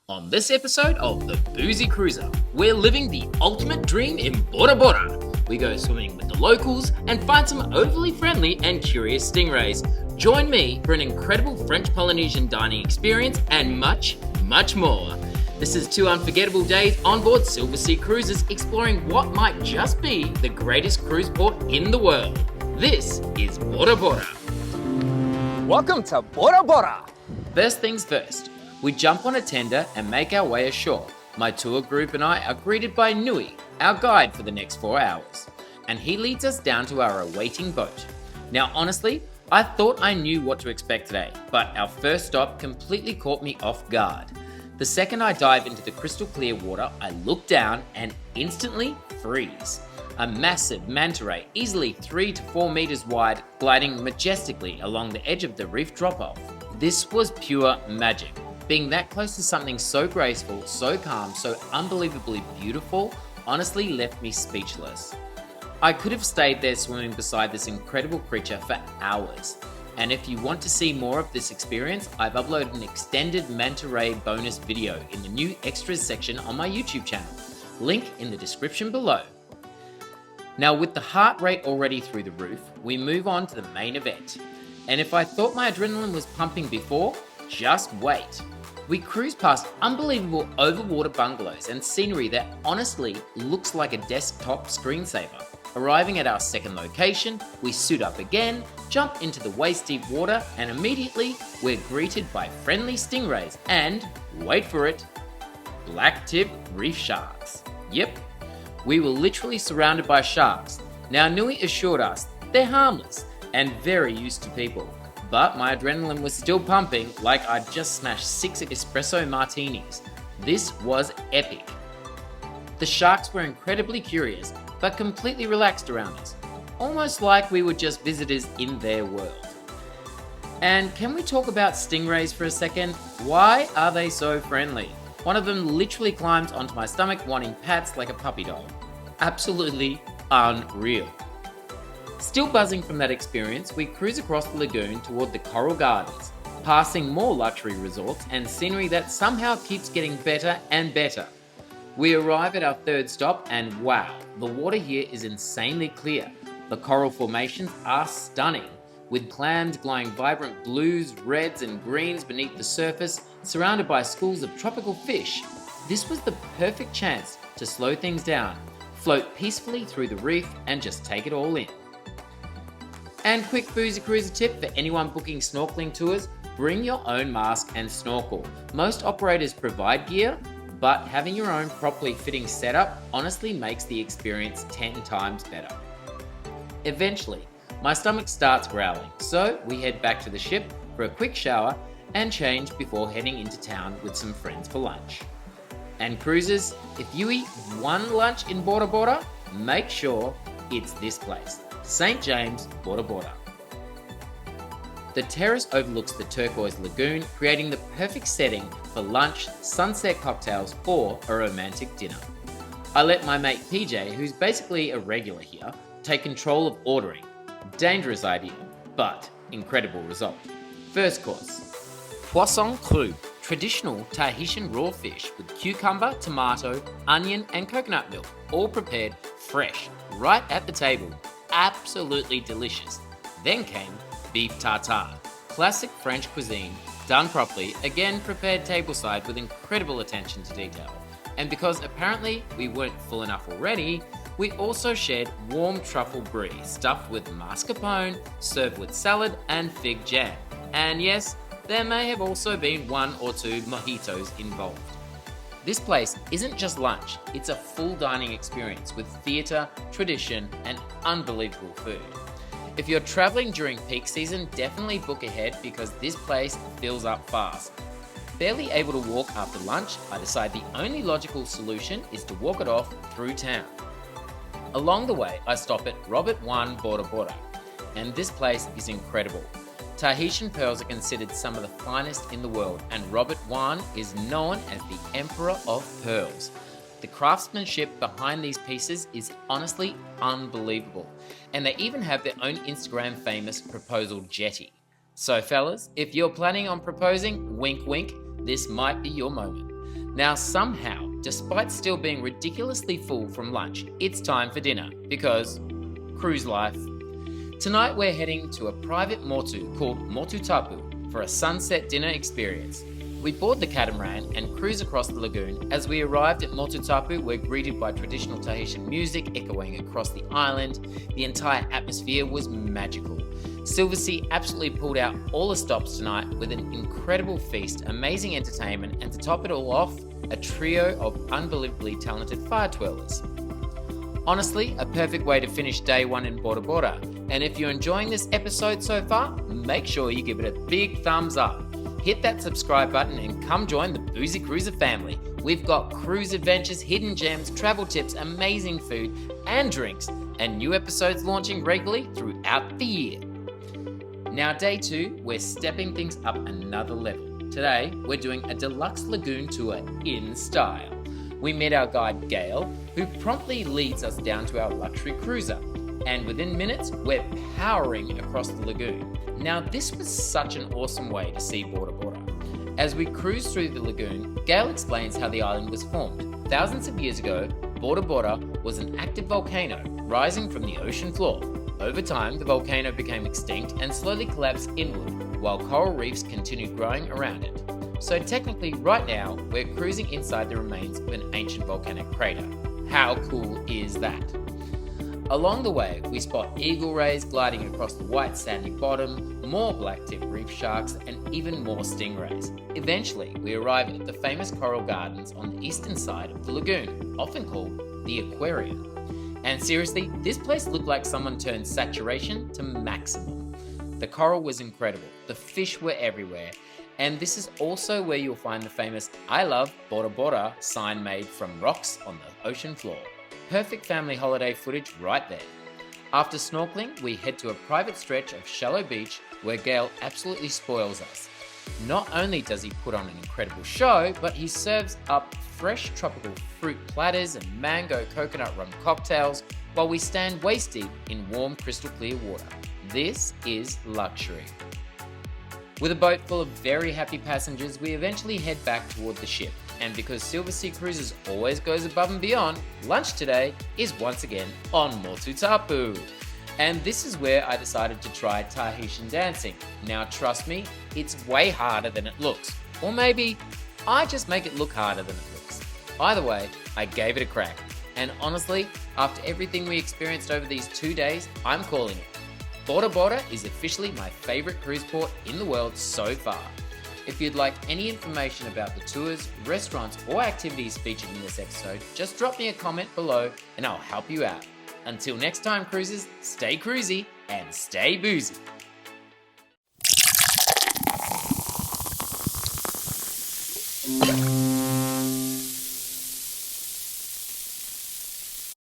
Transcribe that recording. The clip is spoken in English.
On this episode of the Boozy Cruiser, we're living the ultimate dream in Bora Bora. We go swimming with the locals and find some overly friendly and curious stingrays. Join me for an incredible French Polynesian dining experience and much, much more. This is 2 unforgettable days on board Silversea Cruises, exploring what might just be the greatest cruise port in the world. This is Bora Bora. Welcome to Bora Bora. First things first, we jump on a tender and make our way ashore. My tour group and I are greeted by Nui, our guide for the next 4 hours, and he leads us down to our awaiting boat. Now honestly, I thought I knew what to expect today, but our first stop completely caught me off guard. The second I dive into the crystal clear water, I look down and instantly freeze. A massive manta ray, easily 3 to 4 meters wide, gliding majestically along the edge of the reef drop-off. This was pure magic. Being that close to something so graceful, so calm, so unbelievably beautiful, honestly left me speechless. I could have stayed there swimming beside this incredible creature for hours. And if you want to see more of this experience, I've uploaded an extended manta ray bonus video in the new extras section on my YouTube channel. Link in the description below. Now with the heart rate already through the roof, we move on to the main event. And if I thought my adrenaline was pumping before, just wait. We cruise past unbelievable overwater bungalows and scenery that honestly looks like a desktop screensaver. Arriving at our second location, we suit up again, jump into the waist-deep water, and immediately we're greeted by friendly stingrays and, wait for it, blacktip reef sharks. Yep, we were literally surrounded by sharks. Now Nui assured us they're harmless and very used to people. But my adrenaline was still pumping like I'd just smashed 6 espresso martinis. This was epic. The sharks were incredibly curious, but completely relaxed around us, almost like we were just visitors in their world. And can we talk about stingrays for a second? Why are they so friendly? One of them literally climbed onto my stomach wanting pats like a puppy dog. Absolutely unreal. Still buzzing from that experience, we cruise across the lagoon toward the coral gardens, passing more luxury resorts and scenery that somehow keeps getting better and better. We arrive at our third stop and wow, the water here is insanely clear. The coral formations are stunning, with clams glowing vibrant blues, reds and greens beneath the surface, surrounded by schools of tropical fish. This was the perfect chance to slow things down, float peacefully through the reef and just take it all in. And quick Boozy Cruiser tip for anyone booking snorkeling tours, bring your own mask and snorkel. Most operators provide gear, but having your own properly fitting setup honestly makes the experience 10 times better. Eventually, my stomach starts growling, so we head back to the ship for a quick shower and change before heading into town with some friends for lunch. And cruisers, if you eat one lunch in Bora Bora, make sure it's this place. St. James, Bora Bora. The terrace overlooks the turquoise lagoon, creating the perfect setting for lunch, sunset cocktails, or a romantic dinner. I let my mate PJ, who's basically a regular here, take control of ordering. Dangerous idea, but incredible result. First course, poisson cru, traditional Tahitian raw fish with cucumber, tomato, onion, and coconut milk, all prepared fresh, right at the table. Absolutely delicious. Then came beef tartare, classic French cuisine, done properly, again prepared tableside with incredible attention to detail. And because apparently we weren't full enough already, we also shared warm truffle brie stuffed with mascarpone, served with salad and fig jam. And yes, there may have also been 1 or 2 mojitos involved. This place isn't just lunch, it's a full dining experience with theatre, tradition, and unbelievable food. If you're travelling during peak season, definitely book ahead because this place fills up fast. Barely able to walk after lunch, I decide the only logical solution is to walk it off through town. Along the way, I stop at Robert 1 Bora Bora, and this place is incredible. Tahitian pearls are considered some of the finest in the world, and Robert Wan is known as the Emperor of Pearls. The craftsmanship behind these pieces is honestly unbelievable, and they even have their own Instagram famous proposal jetty. So fellas, if you're planning on proposing, wink wink, this might be your moment. Now somehow, despite still being ridiculously full from lunch, it's time for dinner because cruise life. Tonight we're heading to a private motu called Motu Tapu for a sunset dinner experience. We board the catamaran and cruise across the lagoon. As we arrived at Motu Tapu, we're greeted by traditional Tahitian music echoing across the island. The entire atmosphere was magical. Silversea absolutely pulled out all the stops tonight with an incredible feast, amazing entertainment, and to top it all off, a trio of unbelievably talented fire twirlers. Honestly, a perfect way to finish day one in Bora Bora. And if you're enjoying this episode so far, make sure you give it a big thumbs up. Hit that subscribe button and come join the Boozy Cruiser family. We've got cruise adventures, hidden gems, travel tips, amazing food and drinks, and new episodes launching regularly throughout the year. Now day 2, we're stepping things up another level. Today, we're doing a deluxe lagoon tour in style. We meet our guide Gail, who promptly leads us down to our luxury cruiser. And within minutes, we're powering across the lagoon. Now, this was such an awesome way to see Bora Bora. As we cruise through the lagoon, Gail explains how the island was formed. Thousands of years ago, Bora Bora was an active volcano rising from the ocean floor. Over time, the volcano became extinct and slowly collapsed inward, while coral reefs continued growing around it. So technically, right now, we're cruising inside the remains of an ancient volcanic crater. How cool is that? Along the way, we spot eagle rays gliding across the white sandy bottom, more blacktip reef sharks, and even more stingrays. Eventually, we arrive at the famous coral gardens on the eastern side of the lagoon, often called the aquarium. And seriously, this place looked like someone turned saturation to maximum. The coral was incredible, the fish were everywhere, and this is also where you'll find the famous "I love Bora Bora" sign made from rocks on the ocean floor. Perfect family holiday footage right there. After snorkeling, we head to a private stretch of shallow beach where Gail absolutely spoils us. Not only does he put on an incredible show, but he serves up fresh tropical fruit platters and mango coconut rum cocktails while we stand waist deep in warm crystal clear water. This is luxury. With a boat full of very happy passengers, we eventually head back toward the ship. And because Silversea Cruises always goes above and beyond, lunch today is once again on Motu Tapu. And this is where I decided to try Tahitian dancing. Now trust me, it's way harder than it looks. Or maybe I just make it look harder than it looks. Either way, I gave it a crack. And honestly, after everything we experienced over these 2 days, I'm calling it. Bora Bora is officially my favourite cruise port in the world so far. If you'd like any information about the tours, restaurants, or activities featured in this episode, just drop me a comment below and I'll help you out. Until next time, cruisers, stay cruisy and stay boozy.